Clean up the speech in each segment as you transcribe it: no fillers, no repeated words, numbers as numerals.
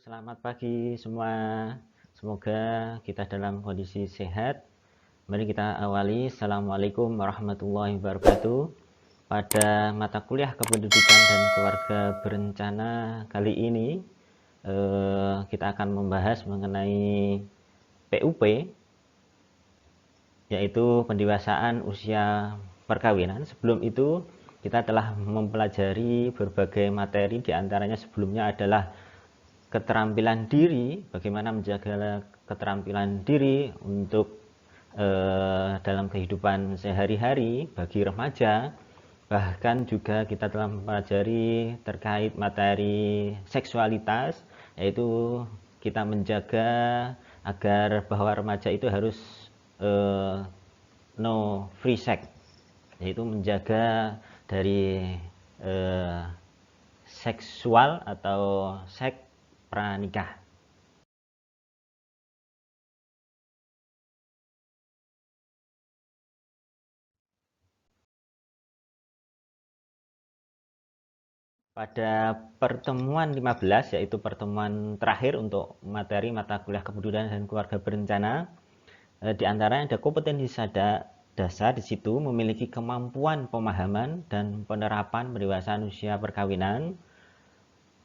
Selamat pagi semua. Semoga kita dalam kondisi sehat. Mari kita awali. Assalamualaikum warahmatullahi wabarakatuh. Pada mata kuliah Kependudukan dan Keluarga Berencana kali ini, kita akan membahas mengenai PUP, yaitu pendewasaan usia perkawinan. Sebelum itu, kita telah mempelajari berbagai materi, diantaranya sebelumnya adalah keterampilan diri, bagaimana menjaga keterampilan diri untuk dalam kehidupan sehari-hari bagi remaja. Bahkan juga kita telah mempelajari terkait materi seksualitas, yaitu kita menjaga agar bahwa remaja itu harus no free sex, yaitu menjaga dari seksual atau seks pranikah. Pada pertemuan 15, yaitu pertemuan terakhir untuk materi mata kuliah Kependudukan dan Keluarga Berencana, di antaranya ada kompetensi dasar di situ memiliki kemampuan pemahaman dan penerapan pendewasaan usia perkawinan,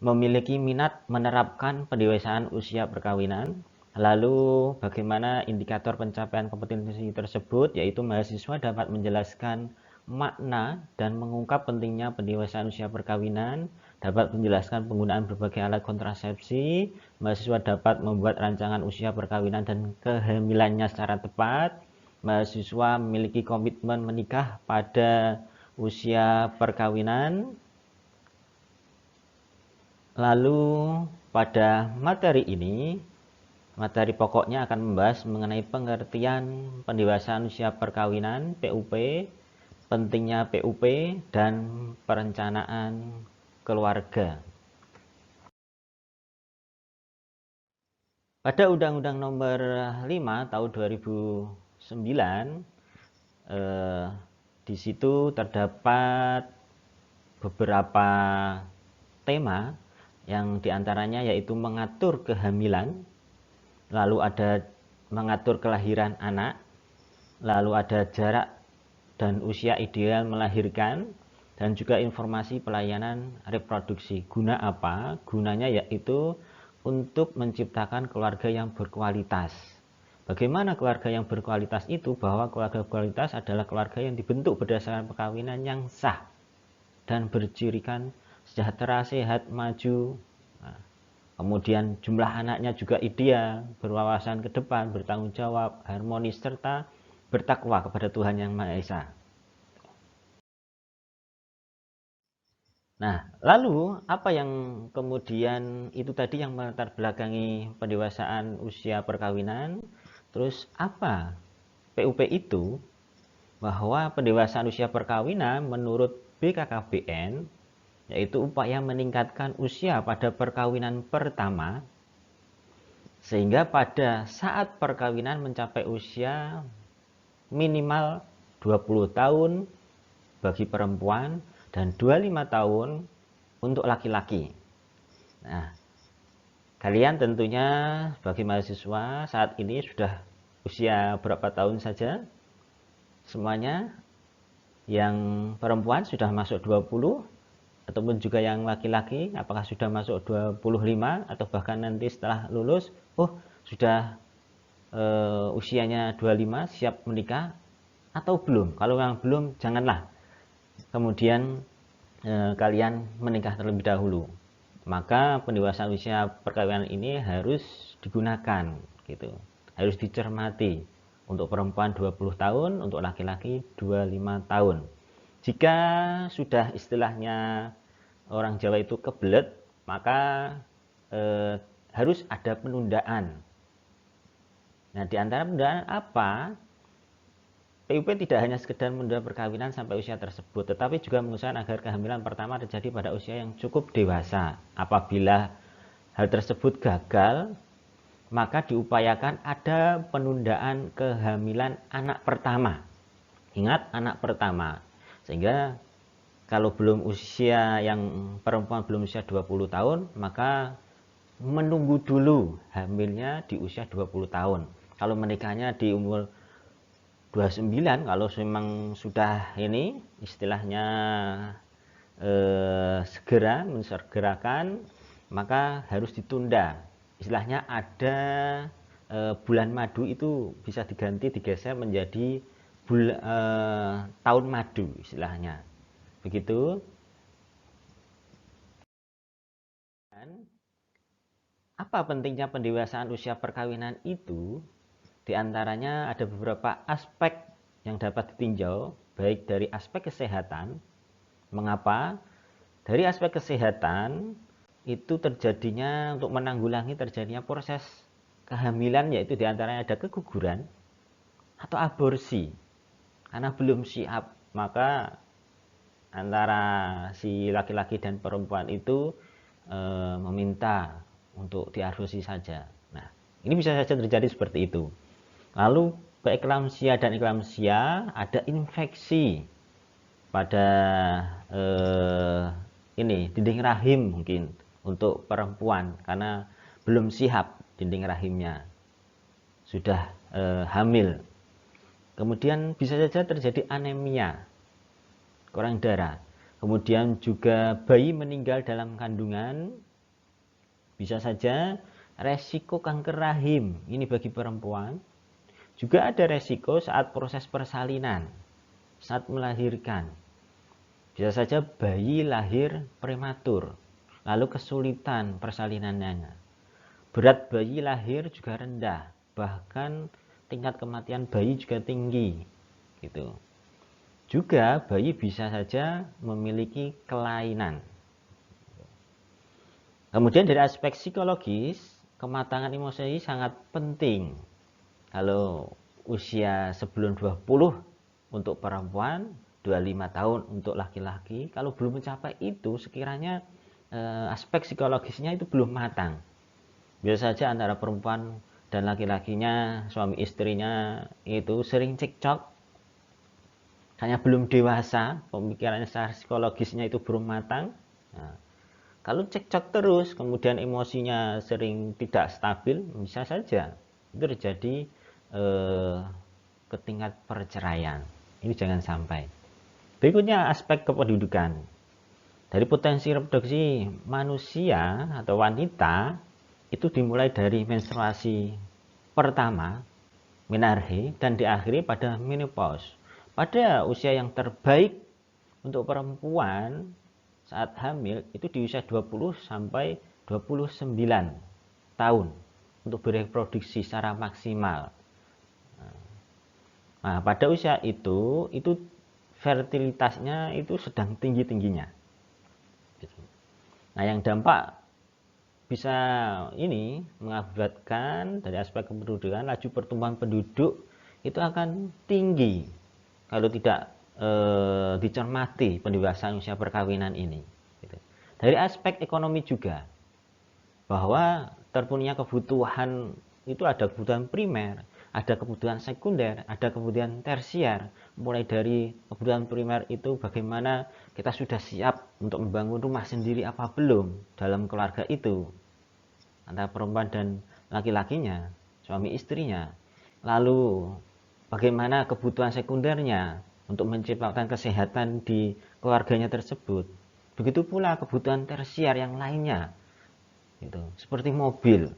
memiliki minat menerapkan pendewasaan usia perkawinan. Lalu bagaimana indikator pencapaian kompetensi tersebut, yaitu mahasiswa dapat menjelaskan makna dan mengungkap pentingnya pendewasaan usia perkawinan, dapat menjelaskan penggunaan berbagai alat kontrasepsi, mahasiswa dapat membuat rancangan usia perkawinan dan kehamilannya secara tepat, mahasiswa memiliki komitmen menikah pada usia perkawinan. Lalu pada materi ini, materi pokoknya akan membahas mengenai pengertian pendewasaan usia perkawinan (PUP), pentingnya PUP, dan perencanaan keluarga. Pada Undang-Undang Nomor 5 Tahun 2009, di situ terdapat beberapa tema yang diantaranya yaitu mengatur kehamilan, lalu ada mengatur kelahiran anak, lalu ada jarak dan usia ideal melahirkan, dan juga informasi pelayanan reproduksi. Guna apa? Gunanya yaitu untuk menciptakan keluarga yang berkualitas. Bagaimana keluarga yang berkualitas itu? Bahwa keluarga berkualitas adalah keluarga yang dibentuk berdasarkan perkawinan yang sah dan bercirikan sejahtera, sehat, maju. Nah, kemudian jumlah anaknya juga ideal, berwawasan ke depan, bertanggung jawab, harmonis, serta bertakwa kepada Tuhan Yang Maha Esa. Nah, lalu apa yang kemudian itu tadi yang melatar belakangi pendewasaan usia perkawinan? Terus apa PUP itu? Bahwa pendewasaan usia perkawinan menurut BKKBN yaitu upaya meningkatkan usia pada perkawinan pertama sehingga pada saat perkawinan mencapai usia minimal 20 tahun bagi perempuan dan 25 tahun untuk laki-laki. Nah, kalian tentunya sebagai mahasiswa saat ini sudah usia berapa tahun saja? Semuanya yang perempuan sudah masuk 20, ataupun juga yang laki-laki apakah sudah masuk 25 atau bahkan nanti setelah lulus sudah usianya 25 siap menikah atau belum. Kalau yang belum, janganlah kemudian kalian menikah terlebih dahulu. Maka pendewasaan usia perkawinan ini harus digunakan gitu. Harus dicermati. Untuk perempuan 20 tahun, untuk laki-laki 25 tahun. Jika sudah istilahnya orang Jawa itu kebelet, maka harus ada penundaan. Nah, di antara penundaan apa? PUP tidak hanya sekedar menunda perkawinan sampai usia tersebut, tetapi juga mengusahakan agar kehamilan pertama terjadi pada usia yang cukup dewasa. Apabila hal tersebut gagal, maka diupayakan ada penundaan kehamilan anak pertama. Ingat, anak pertama. Sehingga kalau belum usia yang perempuan belum usia 20 tahun, maka menunggu dulu hamilnya di usia 20 tahun. Kalau menikahnya di umur 29, kalau memang sudah ini istilahnya segera mensegerakan, maka harus ditunda. Istilahnya ada bulan madu itu bisa digeser menjadi tahun madu istilahnya. Begitu. Dan apa pentingnya pendewasaan usia perkawinan itu? Di antaranya ada beberapa aspek yang dapat ditinjau, baik dari aspek kesehatan. Mengapa? Dari aspek kesehatan itu terjadinya untuk menanggulangi terjadinya proses kehamilan, yaitu diantaranya ada keguguran atau aborsi. Karena belum siap, maka antara si laki-laki dan perempuan itu meminta untuk diaborsi saja. Nah, ini bisa saja terjadi seperti itu. Lalu preeklamsia dan eklamsia, ada infeksi pada dinding rahim mungkin untuk perempuan karena belum siap dinding rahimnya, sudah hamil. Kemudian bisa saja terjadi anemia, kurang darah. Kemudian juga bayi meninggal dalam kandungan. Bisa saja resiko kanker rahim, ini bagi perempuan. Juga ada resiko saat proses persalinan, saat melahirkan. Bisa saja bayi lahir prematur, lalu kesulitan persalinannya. Berat bayi lahir juga rendah, bahkan tingkat kematian bayi juga tinggi. Gitu. Juga bayi bisa saja memiliki kelainan. Kemudian dari aspek psikologis, kematangan emosi sangat penting. Kalau usia sebelum 20 untuk perempuan, 25 tahun untuk laki-laki, kalau belum mencapai itu, sekiranya aspek psikologisnya itu belum matang. Biasa saja antara perempuan dan laki-lakinya, suami istrinya itu sering cekcok, hanya belum dewasa, pemikirannya secara psikologisnya itu belum matang. Nah, kalau cekcok terus, kemudian emosinya sering tidak stabil, bisa saja itu terjadi ke tingkat perceraian. Ini jangan sampai. Berikutnya aspek kependudukan. Dari potensi reproduksi manusia atau wanita itu dimulai dari menstruasi pertama, menarche, dan diakhiri pada menopause. Pada usia yang terbaik untuk perempuan saat hamil itu di usia 20 sampai 29 tahun untuk bereproduksi secara maksimal. Nah, pada usia itu fertilitasnya itu sedang tinggi-tingginya. Nah, yang dampak bisa ini mengakibatkan dari aspek kependudukan, laju pertumbuhan penduduk itu akan tinggi kalau tidak dicermati pendewasaan usia perkawinan ini. Dari aspek ekonomi juga, bahwa terpenuhinya kebutuhan itu ada kebutuhan primer, ada kebutuhan sekunder, ada kebutuhan tersier. Mulai dari kebutuhan primer itu bagaimana kita sudah siap untuk membangun rumah sendiri apa belum dalam keluarga itu, antara perempuan dan laki-lakinya, suami istrinya. Lalu bagaimana kebutuhan sekundernya untuk menciptakan kesehatan di keluarganya tersebut. Begitu pula kebutuhan tersier yang lainnya, gitu, seperti mobil,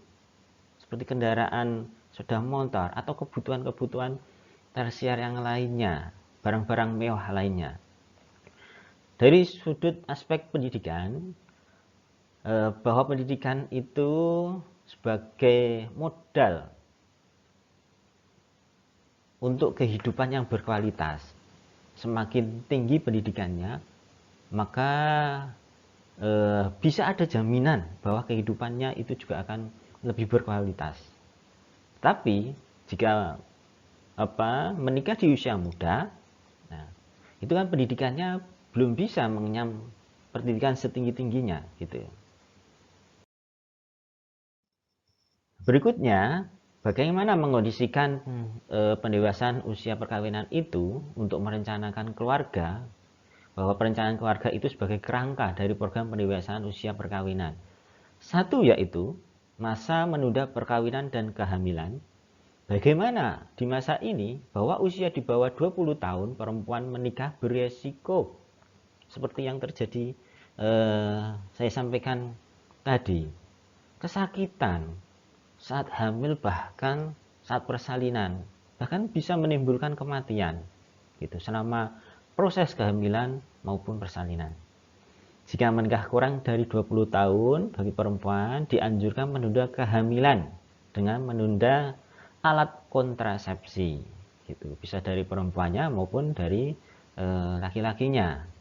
seperti kendaraan sepeda motor, atau kebutuhan-kebutuhan tersier yang lainnya, barang-barang mewah lainnya. Dari sudut aspek pendidikan, bahwa pendidikan itu sebagai modal untuk kehidupan yang berkualitas. Semakin tinggi pendidikannya, maka bisa ada jaminan bahwa kehidupannya itu juga akan lebih berkualitas. Tapi jika menikah di usia muda, nah, itu kan pendidikannya belum bisa mengenyam pendidikan setinggi-tingginya, gitu. Berikutnya, bagaimana mengondisikan pendewasaan usia perkawinan itu untuk merencanakan keluarga, bahwa perencanaan keluarga itu sebagai kerangka dari program pendewasaan usia perkawinan. Satu yaitu masa menunda perkawinan dan kehamilan. Bagaimana di masa ini bahwa usia di bawah 20 tahun perempuan menikah beresiko seperti yang terjadi saya sampaikan tadi, kesakitan saat hamil, bahkan saat persalinan, bahkan bisa menimbulkan kematian gitu selama proses kehamilan maupun persalinan. Jika menikah kurang dari 20 tahun bagi perempuan dianjurkan menunda kehamilan dengan menunda alat kontrasepsi gitu, bisa dari perempuannya maupun dari laki-lakinya.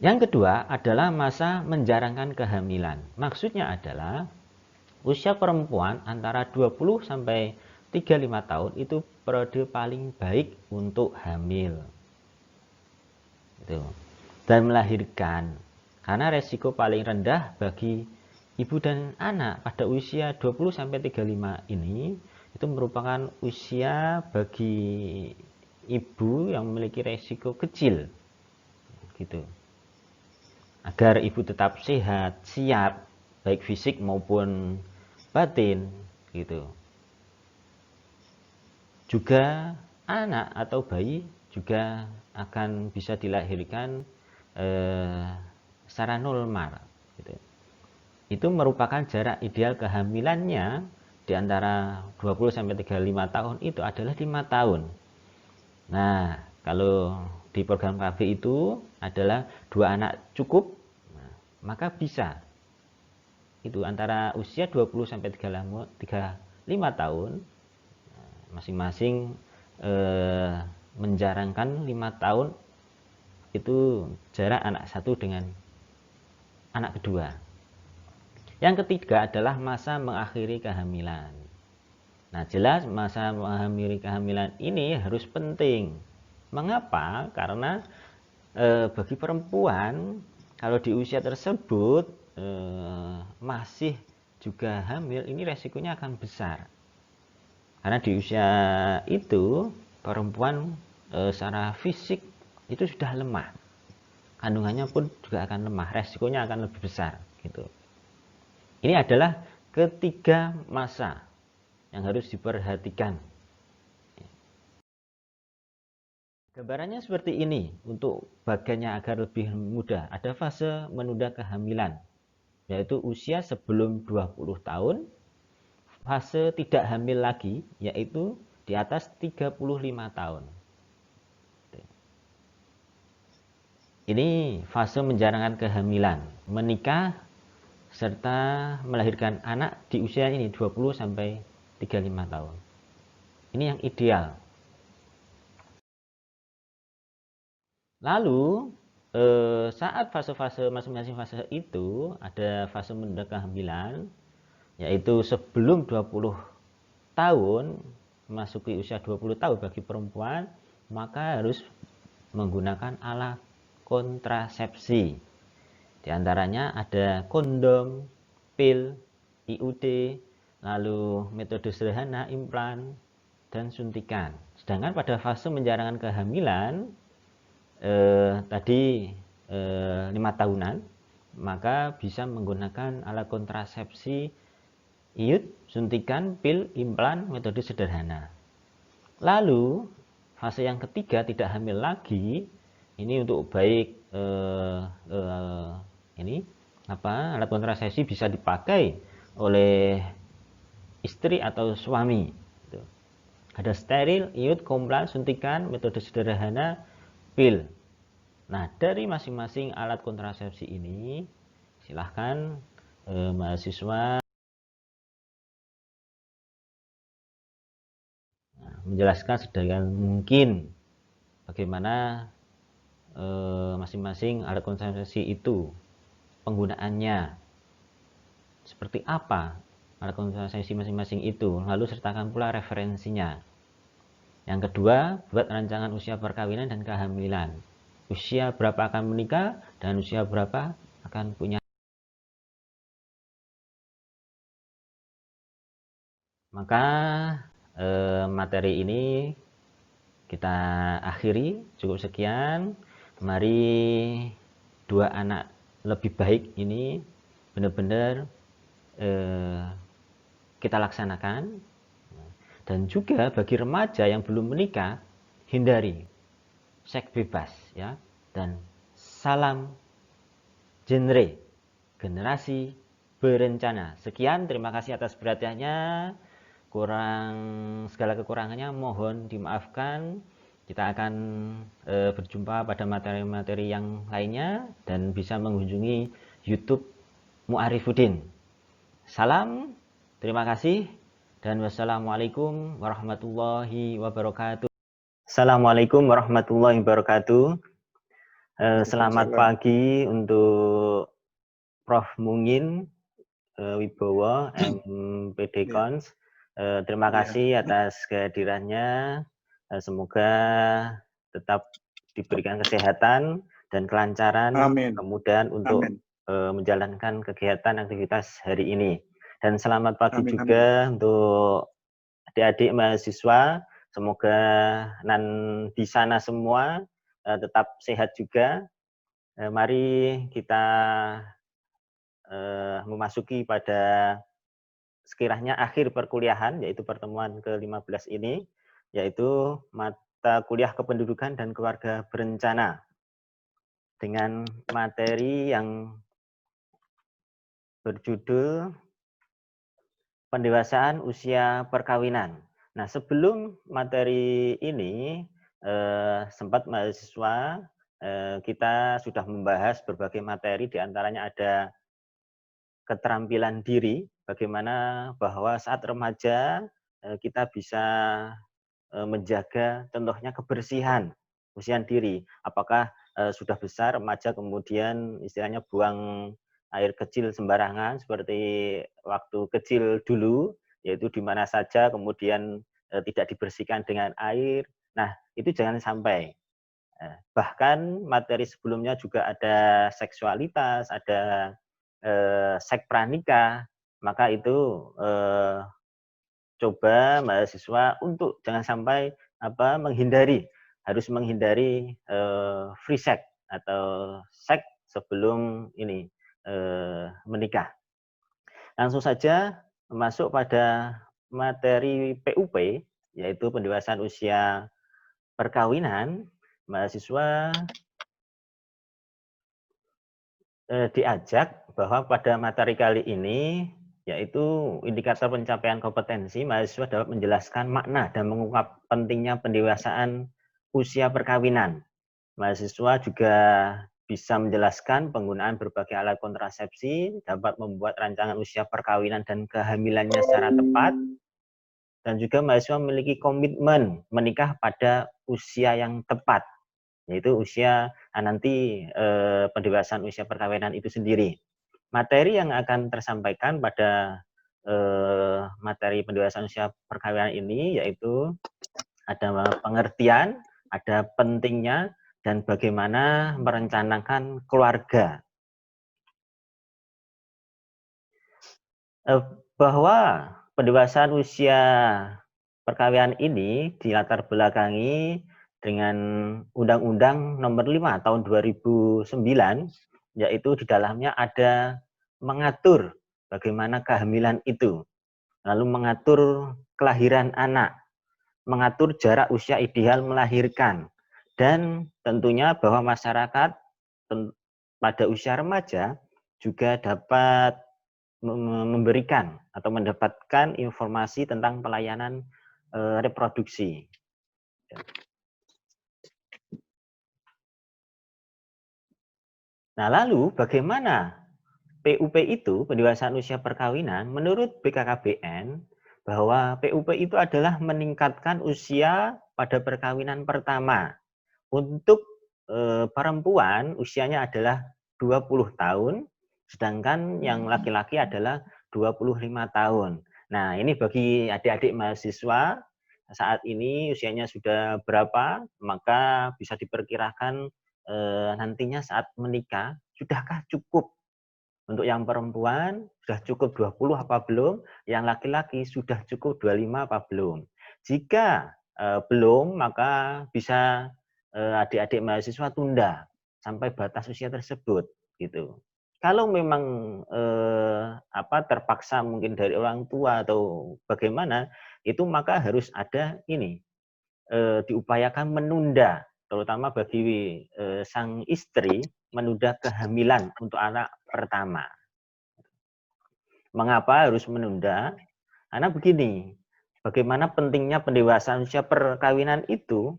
Yang kedua adalah masa menjarangkan kehamilan. Maksudnya adalah usia perempuan antara 20 sampai 35 tahun itu periode paling baik untuk hamil. Gitu. Dan melahirkan, karena resiko paling rendah bagi ibu dan anak pada usia 20 sampai 35 ini itu merupakan usia bagi ibu yang memiliki resiko kecil gitu. Agar ibu tetap sehat, siap baik fisik maupun batin gitu. Juga anak atau bayi juga akan bisa dilahirkan secara normal gitu. Itu merupakan jarak ideal kehamilannya di antara 20 sampai 35 tahun itu adalah 5 tahun. Nah, kalau di program KB itu adalah 2 anak cukup, nah, maka bisa itu antara usia 20 sampai 35 tahun masing-masing menjarangkan 5 tahun itu jarak anak satu dengan anak kedua. Yang ketiga adalah masa mengakhiri kehamilan. Nah, jelas masa mengakhiri kehamilan ini harus penting. Mengapa? Karena bagi perempuan kalau di usia tersebut masih juga hamil, ini resikonya akan besar. Karena di usia itu perempuan secara fisik itu sudah lemah, kandungannya pun juga akan lemah, resikonya akan lebih besar gitu. Ini adalah ketiga masa yang harus diperhatikan. Gambarannya seperti ini. Untuk bagiannya agar lebih mudah, ada fase menunda kehamilan, yaitu usia sebelum 20 tahun, fase tidak hamil lagi, yaitu di atas 35 tahun. Ini fase menjarangkan kehamilan, menikah serta melahirkan anak di usia ini 20 sampai 35 tahun. Ini yang ideal. Lalu saat fase-fase masing-masing fase itu ada fase menunda kehamilan, yaitu sebelum 20 tahun memasuki usia 20 tahun bagi perempuan, maka harus menggunakan alat kontrasepsi. Di antaranya ada kondom, pil, IUD, lalu metode sederhana, implan, dan suntikan. Sedangkan pada fase menjarangkan kehamilan tadi 5 tahunan, maka bisa menggunakan alat kontrasepsi, IUD, suntikan, pil, implan, metode sederhana. Lalu fase yang ketiga tidak hamil lagi, ini untuk baik alat kontrasepsi bisa dipakai oleh istri atau suami. Ada steril, IUD, komplan, suntikan, metode sederhana, pil. Nah, dari masing-masing alat kontrasepsi ini silahkan mahasiswa menjelaskan sedemikian mungkin bagaimana masing-masing alat kontrasepsi itu penggunaannya, seperti apa alat kontrasepsi masing-masing itu, lalu sertakan pula referensinya. Yang kedua, buat rancangan usia perkawinan dan kehamilan, usia berapa akan menikah dan usia berapa akan punya. Maka materi ini kita akhiri, cukup sekian. Mari 2 anak lebih baik ini benar-benar kita laksanakan. Dan juga bagi remaja yang belum menikah, hindari seks bebas ya, dan salam genre generasi berencana. Sekian, terima kasih atas perhatiannya. Segala kekurangannya mohon dimaafkan. Kita akan berjumpa pada materi-materi yang lainnya dan bisa mengunjungi YouTube Mu'arifuddin. Salam, terima kasih, dan wassalamualaikum warahmatullahi wabarakatuh. Assalamualaikum warahmatullahi wabarakatuh. Selamat pagi untuk Prof. Mungin Wibowo, MPD Cons. Terima kasih atas kehadirannya. Semoga tetap diberikan kesehatan dan kelancaran, kemudahan untuk menjalankan kegiatan aktivitas hari ini. Dan selamat pagi juga untuk adik-adik mahasiswa. Semoga di sana semua tetap sehat juga. Mari kita memasuki pada sekiranya akhir perkuliahan, yaitu pertemuan ke-15 ini, yaitu mata kuliah kependudukan dan keluarga berencana dengan materi yang berjudul pendewasaan usia perkawinan. Nah, sebelum materi ini sempat mahasiswa kita sudah membahas berbagai materi, diantaranya ada keterampilan diri, bagaimana bahwa saat remaja kita bisa menjaga contohnya kebersihan diri. Apakah sudah besar remaja kemudian istilahnya buang air kecil sembarangan seperti waktu kecil dulu, yaitu di mana saja kemudian tidak dibersihkan dengan air. Nah, itu jangan sampai. Bahkan materi sebelumnya juga ada seksualitas, ada seks pranikah, maka itu coba mahasiswa untuk jangan sampai harus menghindari free sex atau seks sebelum ini menikah. Langsung saja masuk pada materi PUP, yaitu pendewasaan usia perkawinan. Mahasiswa diajak bahwa pada materi kali ini, yaitu indikator pencapaian kompetensi, mahasiswa dapat menjelaskan makna dan mengungkap pentingnya pendewasaan usia perkawinan. Mahasiswa juga bisa menjelaskan penggunaan berbagai alat kontrasepsi, dapat membuat rancangan usia perkawinan dan kehamilannya secara tepat, dan juga mahasiswa memiliki komitmen menikah pada usia yang tepat, yaitu usia nanti pendewasaan usia perkawinan itu sendiri. Materi yang akan tersampaikan pada materi pendewasaan usia perkawinan ini yaitu ada pengertian, ada pentingnya, dan bagaimana merencanakan keluarga. Bahwa pendewasaan usia perkawinan ini dilatar belakangi dengan Undang-Undang Nomor 5 Tahun 2009, yaitu di dalamnya ada mengatur bagaimana kehamilan itu, lalu mengatur kelahiran anak, mengatur jarak usia ideal melahirkan, dan tentunya bahwa masyarakat pada usia remaja juga dapat memberikan atau mendapatkan informasi tentang pelayanan reproduksi. Nah, lalu bagaimana PUP itu, pendewasaan usia perkawinan? Menurut BKKBN, bahwa PUP itu adalah meningkatkan usia pada perkawinan pertama. Untuk perempuan usianya adalah 20 tahun, sedangkan yang laki-laki adalah 25 tahun. Nah, ini bagi adik-adik mahasiswa saat ini usianya sudah berapa, maka bisa diperkirakan nantinya saat menikah, sudahkah cukup? Untuk yang perempuan sudah cukup 20 apa belum? Yang laki-laki sudah cukup 25 apa belum? Jika belum, maka bisa adik-adik mahasiswa tunda sampai batas usia tersebut gitu. kalau memang terpaksa mungkin dari orang tua atau bagaimana, itu maka harus ada ini, diupayakan menunda, terutama bagi sang istri, menunda kehamilan untuk anak pertama. Mengapa harus menunda? Karena begini, bagaimana pentingnya pendewasaan usia perkawinan itu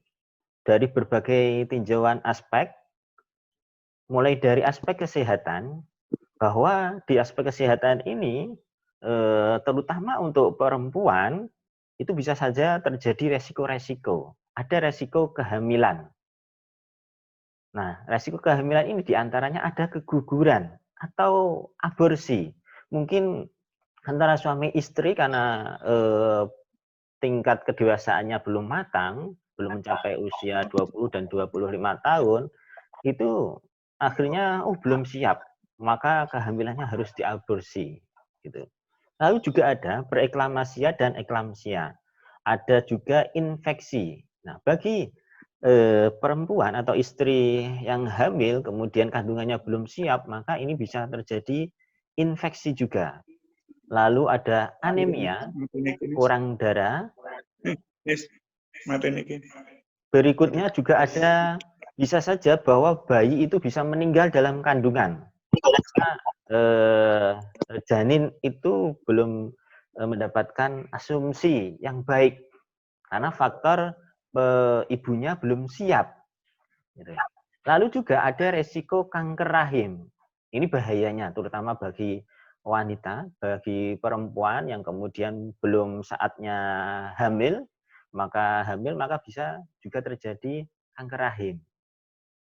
dari berbagai tinjauan aspek, mulai dari aspek kesehatan, bahwa di aspek kesehatan ini, terutama untuk perempuan, itu bisa saja terjadi resiko-resiko. Ada resiko kehamilan. Nah, resiko kehamilan ini diantaranya ada keguguran atau aborsi. Mungkin antara suami istri karena tingkat kedewasaannya belum matang, belum mencapai usia 20 dan 25 tahun, itu akhirnya belum siap, maka kehamilannya harus diaborsi gitu. Lalu juga ada preeklamasia dan eklamsia. Ada juga infeksi. Nah, bagi perempuan atau istri yang hamil kemudian kandungannya belum siap, maka ini bisa terjadi infeksi juga. Lalu ada anemia, kurang darah. Berikutnya juga ada bisa saja bahwa bayi itu bisa meninggal dalam kandungan. Karena janin itu belum mendapatkan asumsi yang baik karena faktor ibunya belum siap. Gitu. Lalu juga ada resiko kanker rahim. Ini bahayanya, terutama bagi wanita, bagi perempuan yang kemudian belum saatnya hamil, maka bisa juga terjadi kanker rahim.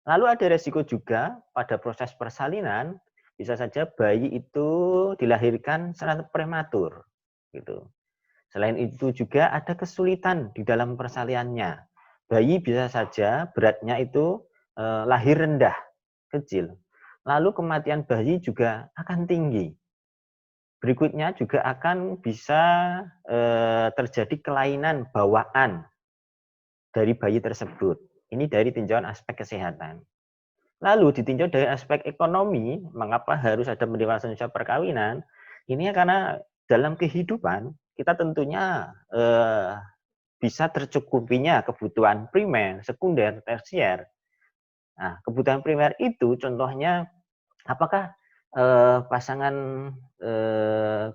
Lalu ada resiko juga pada proses persalinan, bisa saja bayi itu dilahirkan secara prematur. Gitu. Selain itu juga ada kesulitan di dalam persaliannya. Bayi bisa saja beratnya itu lahir rendah, kecil. Lalu kematian bayi juga akan tinggi. Berikutnya juga akan bisa terjadi kelainan bawaan dari bayi tersebut. Ini dari tinjauan aspek kesehatan. Lalu ditinjau dari aspek ekonomi, mengapa harus ada pendewasaan usia perkawinan? Ini karena dalam kehidupan kita tentunya bisa tercukupinya kebutuhan primer, sekunder, tersier. Nah, kebutuhan primer itu contohnya apakah pasangan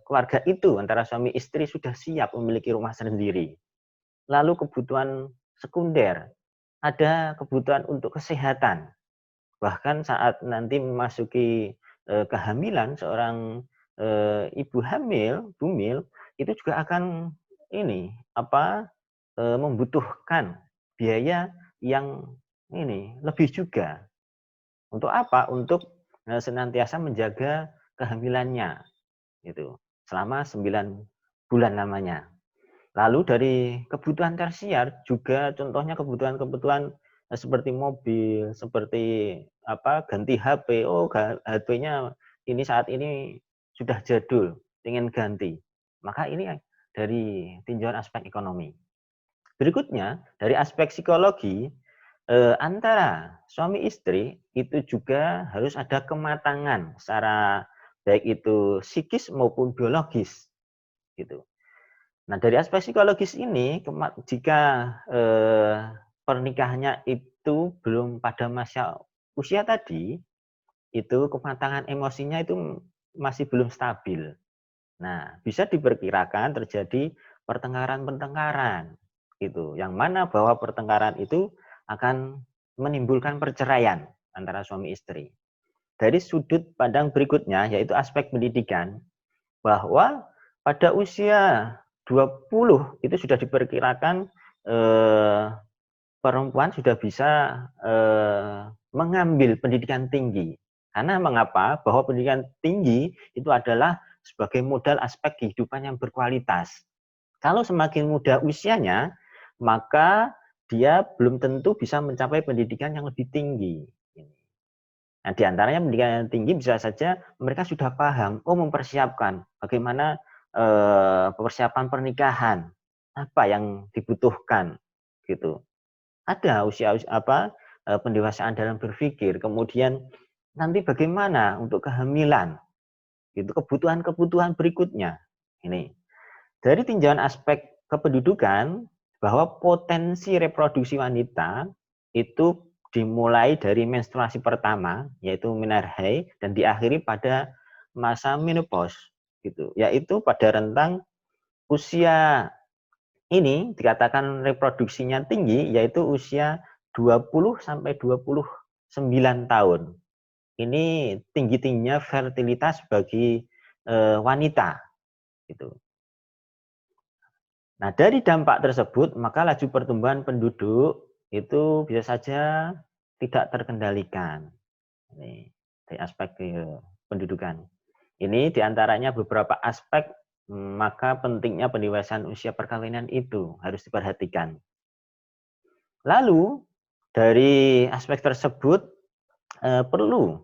keluarga itu antara suami istri sudah siap memiliki rumah sendiri. Lalu kebutuhan sekunder, ada kebutuhan untuk kesehatan. Bahkan saat nanti memasuki kehamilan seorang ibu hamil, bumil, itu juga akan ini membutuhkan biaya yang ini lebih juga. Untuk apa? Untuk senantiasa menjaga kehamilannya gitu. Selama 9 bulan namanya. Lalu dari kebutuhan tersier juga contohnya kebutuhan-kebutuhan seperti mobil, seperti ganti HP. Oh, HP-nya ini saat ini sudah jadul, ingin ganti. Maka ini dari tinjauan aspek ekonomi. Berikutnya, dari aspek psikologi, antara suami istri itu juga harus ada kematangan secara baik itu psikis maupun biologis gitu. Nah, dari aspek psikologis ini, jika pernikahannya itu belum pada masa usia tadi, itu kematangan emosinya itu masih belum stabil. Nah, bisa diperkirakan terjadi pertengkaran-pertengkaran gitu. Yang mana bahwa pertengkaran itu akan menimbulkan perceraian antara suami istri. Dari sudut pandang berikutnya yaitu aspek pendidikan, bahwa pada usia 20 itu sudah diperkirakan perempuan sudah bisa mengambil pendidikan tinggi. Karena mengapa? Bahwa pendidikan tinggi itu adalah sebagai modal aspek kehidupan yang berkualitas. Kalau semakin muda usianya, maka dia belum tentu bisa mencapai pendidikan yang lebih tinggi. Nah, di antaranya pendidikan yang tinggi bisa saja mereka sudah paham, mempersiapkan bagaimana persiapan pernikahan, apa yang dibutuhkan, gitu. Ada pendewasaan dalam berpikir, kemudian nanti bagaimana untuk kehamilan? Itu kebutuhan-kebutuhan berikutnya. Ini dari tinjauan aspek kependudukan bahwa potensi reproduksi wanita itu dimulai dari menstruasi pertama yaitu menarche dan diakhiri pada masa menopause gitu. Yaitu pada rentang usia ini dikatakan reproduksinya tinggi yaitu usia 20 sampai 29 tahun. Ini tinggi-tingginya fertilitas bagi wanita gitu. Nah, dari dampak tersebut, maka laju pertumbuhan penduduk itu bisa saja tidak terkendalikan. Ini dari aspek pendudukan. Ini diantaranya beberapa aspek, maka pentingnya pendewasaan usia perkawinan itu harus diperhatikan. Lalu, dari aspek tersebut, perlu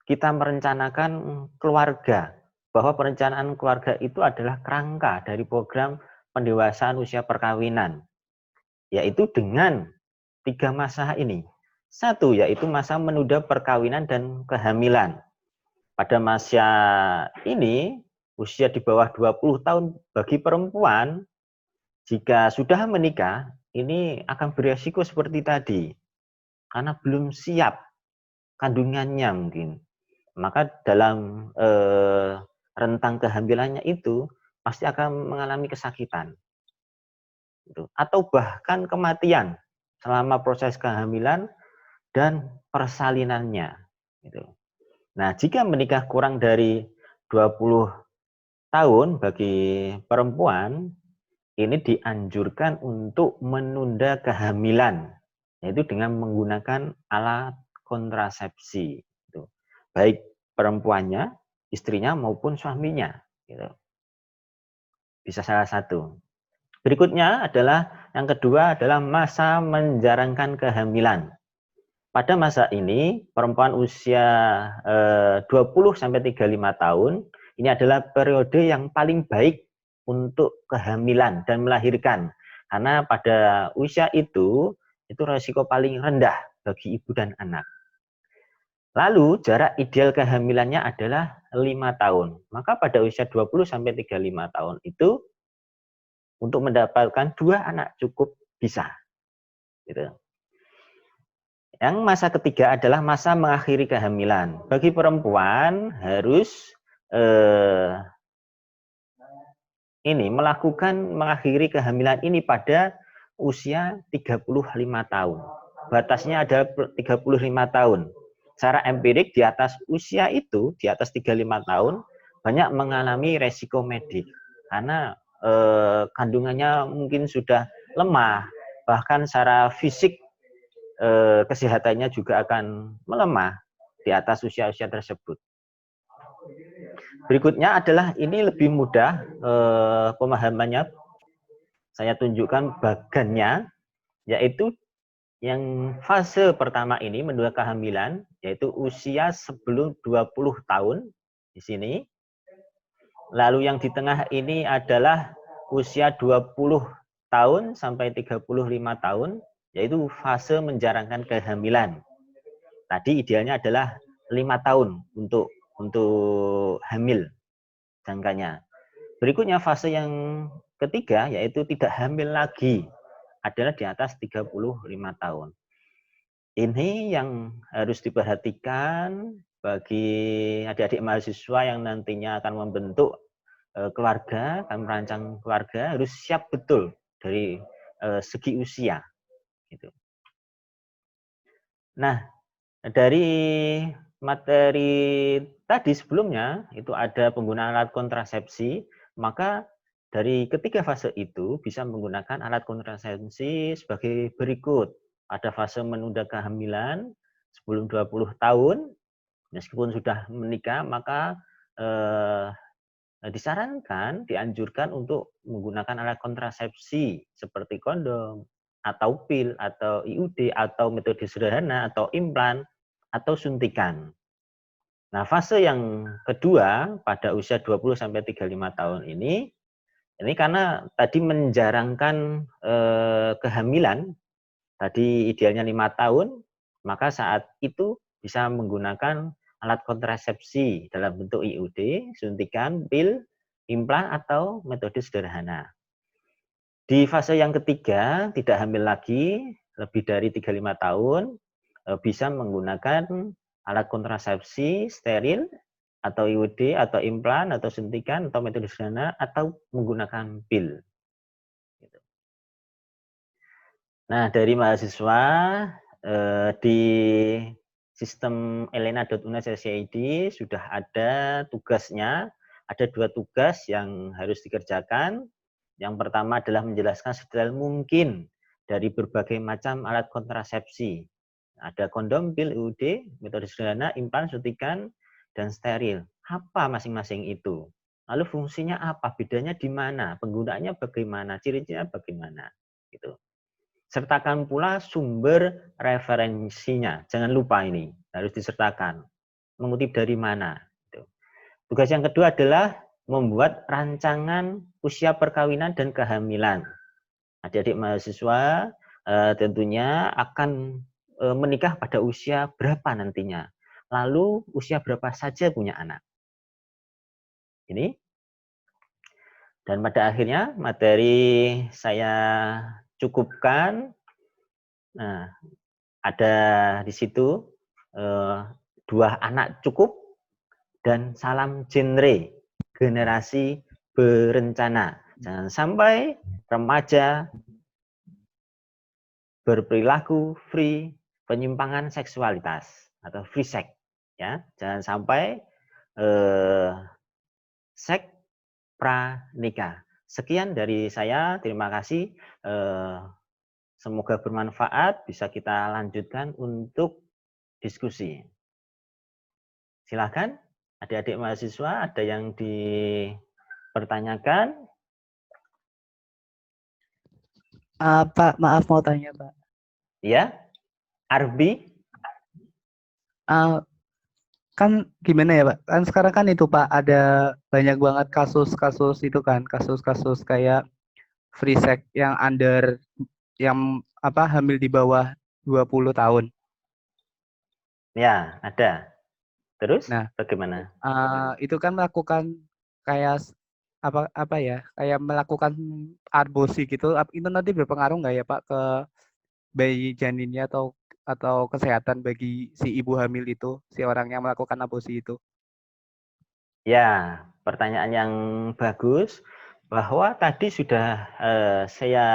kita merencanakan keluarga, bahwa perencanaan keluarga itu adalah kerangka dari program pendewasaan usia perkawinan, yaitu dengan 3 masa ini. Satu, yaitu masa menunda perkawinan dan kehamilan. Pada masa ini, usia di bawah 20 tahun bagi perempuan, jika sudah menikah, ini akan beresiko seperti tadi, karena belum siap kandungannya mungkin. Maka dalam rentang kehamilannya itu pasti akan mengalami kesakitan atau bahkan kematian selama proses kehamilan dan persalinannya gitu. Nah, jika menikah kurang dari 20 tahun bagi perempuan, ini dianjurkan untuk menunda kehamilan, yaitu dengan menggunakan alat kontrasepsi gitu. Baik perempuannya, istrinya maupun suaminya gitu. Bisa salah satu. Berikutnya adalah yang kedua adalah masa menjarangkan kehamilan. Pada masa ini, perempuan usia 20 sampai 35 tahun ini adalah periode yang paling baik untuk kehamilan dan melahirkan. Karena pada usia itu resiko paling rendah bagi ibu dan anak. Lalu jarak ideal kehamilannya adalah 5 tahun. Maka pada usia 20 sampai 35 tahun itu untuk mendapatkan 2 anak cukup bisa. Gitu. Yang masa ketiga adalah masa mengakhiri kehamilan. Bagi perempuan harus melakukan mengakhiri kehamilan ini pada usia 35 tahun. Batasnya adalah 35 tahun. Secara empirik di atas usia itu, di atas 35 tahun, banyak mengalami resiko medik. Karena kandungannya mungkin sudah lemah, bahkan secara fisik kesehatannya juga akan melemah di atas usia-usia tersebut. Berikutnya adalah ini lebih mudah pemahamannya. Saya tunjukkan bagannya, yaitu yang fase pertama ini menunda kehamilan, yaitu usia sebelum 20 tahun di sini. Lalu yang di tengah ini adalah usia 20 tahun sampai 35 tahun, yaitu fase menjarangkan kehamilan. Tadi idealnya adalah 5 tahun untuk hamil jangkanya. Berikutnya fase yang ketiga yaitu tidak hamil lagi adalah di atas 35 tahun. Ini yang harus diperhatikan bagi adik-adik mahasiswa yang nantinya akan membentuk keluarga, akan merancang keluarga, harus siap betul dari segi usia. Gitu. Nah, dari materi tadi sebelumnya itu ada penggunaan alat kontrasepsi, maka dari ketiga fase itu bisa menggunakan alat kontrasepsi sebagai berikut. Ada fase menunda kehamilan sebelum 20 tahun, meskipun sudah menikah, maka disarankan, dianjurkan untuk menggunakan alat kontrasepsi seperti kondom, atau pil, atau IUD, atau metode sederhana, atau implan, atau suntikan. Nah, fase yang kedua pada usia 20 sampai 35 tahun ini karena tadi menjarangkan kehamilan, tadi idealnya 5 tahun, maka saat itu bisa menggunakan alat kontrasepsi dalam bentuk IUD, suntikan, pil, implan, atau metode sederhana. Di fase yang ketiga, tidak hamil lagi, lebih dari 35 tahun, bisa menggunakan alat kontrasepsi steril atau IUD atau implan atau suntikan atau metode sederhana atau menggunakan pil. Nah, dari mahasiswa di sistem elena.unas.id sudah ada tugasnya, ada 2 tugas yang harus dikerjakan. Yang pertama adalah menjelaskan sedetail mungkin dari berbagai macam alat kontrasepsi. Ada kondom, pil, IUD, metode sederhana, implan, suntikan, dan steril. Apa masing-masing itu? Lalu fungsinya apa? Bedanya di mana? Penggunaannya bagaimana? Ciri-cirinya bagaimana? Gitu. Sertakan pula sumber referensinya. Jangan lupa ini, harus disertakan. Mengutip dari mana? Gitu. Tugas yang kedua adalah membuat rancangan usia perkawinan dan kehamilan. Adik-adik mahasiswa tentunya akan menikah pada usia berapa nantinya. Lalu usia berapa saja punya anak. Ini. Dan pada akhirnya materi saya cukupkan. Nah, ada di situ 2 anak cukup dan salam genre generasi berencana. Jangan sampai remaja berperilaku free penyimpangan seksualitas atau free sex, ya. Jangan sampai seks pranikah. Sekian dari saya, terima kasih. Semoga bermanfaat, bisa kita lanjutkan untuk diskusi. Silakan adik-adik mahasiswa, ada yang dipertanyakan? Pak, maaf mau tanya, Pak. Ya, Arbi? Kan gimana ya, Pak? Kan sekarang kan itu, Pak, ada banyak banget kasus-kasus itu kan, kasus-kasus kayak free sex yang yang hamil di bawah 20 tahun. Ya, ada. Terus Nah, bagaimana? itu kan melakukan kayak kayak melakukan aborsi gitu. Itu nanti berpengaruh nggak ya, Pak, ke bayi janinnya atau kesehatan bagi si ibu hamil itu, si orang yang melakukan aborsi itu? Ya, pertanyaan yang bagus, bahwa tadi sudah saya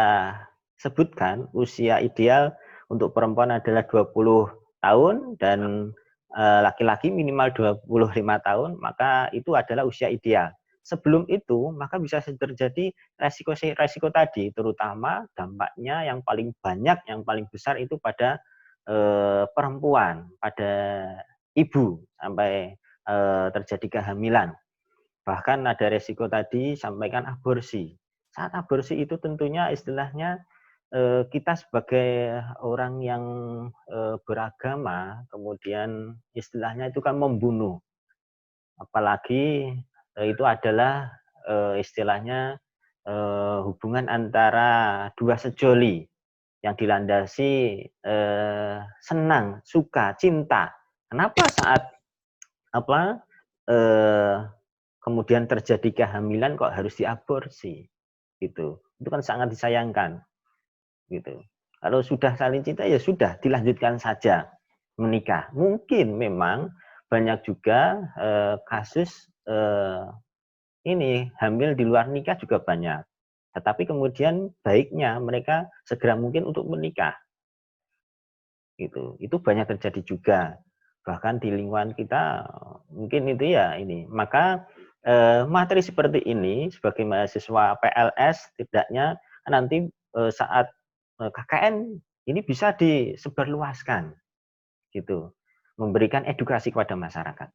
sebutkan usia ideal untuk perempuan adalah 20 tahun dan laki-laki minimal 25 tahun, maka itu adalah usia ideal. Sebelum itu, maka bisa terjadi resiko tadi, terutama dampaknya yang paling banyak, yang paling besar itu pada perempuan, pada ibu, sampai terjadi kehamilan. Bahkan ada resiko tadi sampaikan aborsi. Saat aborsi itu tentunya istilahnya kita sebagai orang yang beragama, kemudian istilahnya itu kan membunuh. Apalagi itu adalah istilahnya hubungan antara dua sejoli yang dilandasi senang, suka, cinta. Kenapa saat kemudian terjadi kehamilan kok harus diaborsi? Gitu. Itu kan sangat disayangkan. Gitu. Kalau sudah saling cinta ya sudah dilanjutkan saja menikah. Mungkin memang banyak juga kasus ini hamil di luar nikah juga banyak. Tetapi kemudian baiknya mereka segera mungkin untuk menikah. Gitu. Itu banyak terjadi juga. Bahkan di lingkungan kita mungkin itu ya ini. Maka materi seperti ini sebagai mahasiswa PLS tidaknya nanti saat KKN ini bisa disebarluaskan gitu. Memberikan edukasi kepada masyarakat.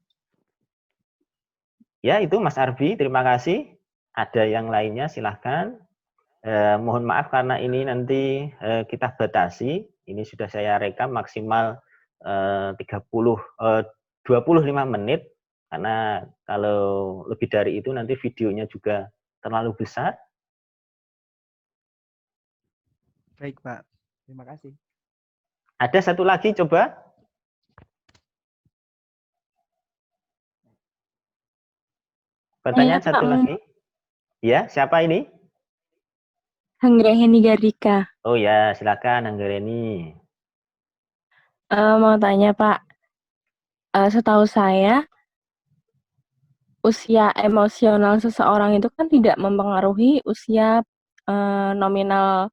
Ya, itu Mas Arbi, terima kasih. Ada yang lainnya silahkan. Mohon maaf karena ini nanti kita batasi. Ini sudah saya rekam maksimal 25 menit. Karena kalau lebih dari itu nanti videonya juga terlalu besar. Baik, Pak. Terima kasih. Ada satu lagi coba. Pertanyaan satu lagi. Ya, siapa ini? Anggraheni Gardika. Oh ya, silakan Anggreni. Mau tanya Pak, setahu saya usia emosional seseorang itu kan tidak mempengaruhi usia nominal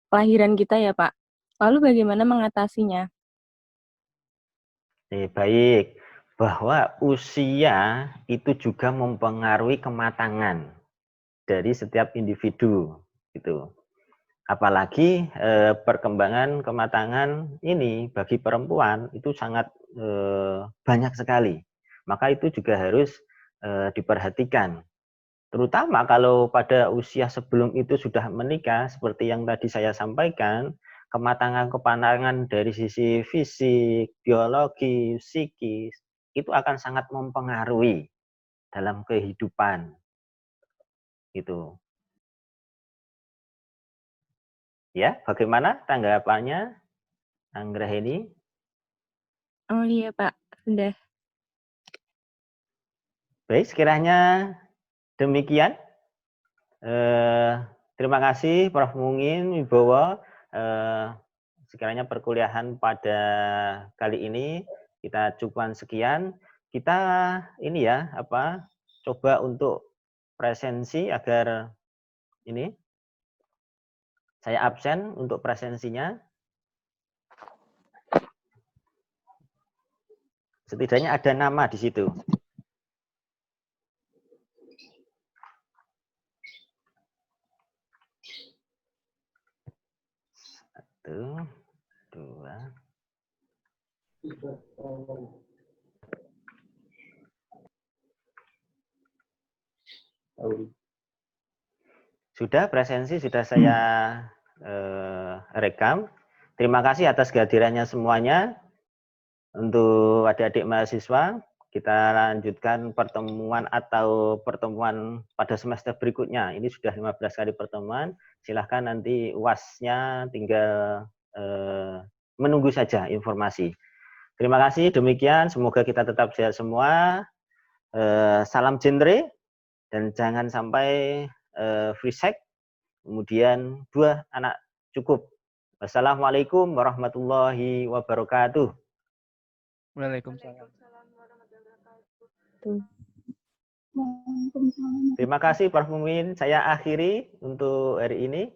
kelahiran kita ya Pak. Lalu bagaimana mengatasinya? Baik, bahwa usia itu juga mempengaruhi kematangan dari setiap individu, gitu. Apalagi perkembangan kematangan ini bagi perempuan itu sangat banyak sekali. Maka itu juga harus diperhatikan. Terutama kalau pada usia sebelum itu sudah menikah, seperti yang tadi saya sampaikan, kematangan dari sisi fisik, biologi, psikis, itu akan sangat mempengaruhi dalam kehidupan. Gitu. Ya, bagaimana tanggapannya, Anggraheni? Oh iya Pak, sudah. Baik, sekiranya demikian. Terima kasih Prof. Mungin Wibowo. Sekiranya perkuliahan pada kali ini kita cukupkan sekian. Kita ini ya coba untuk presensi agar ini saya absen untuk presensinya. Setidaknya ada nama di situ. 1, 2. Sudah presensi sudah saya rekam. Terima kasih atas kehadirannya semuanya. Untuk adik-adik mahasiswa, kita lanjutkan pertemuan pada semester berikutnya. Ini sudah 15 kali pertemuan. Silahkan nanti UAS-nya tinggal menunggu saja informasi. Terima kasih, demikian. Semoga kita tetap sehat semua. Salam genre, dan jangan sampai free sex. Kemudian 2 anak cukup. Wassalamualaikum warahmatullahi wabarakatuh. Waalaikumsalam. Terima kasih Prof. Mumin. Saya akhiri untuk hari ini.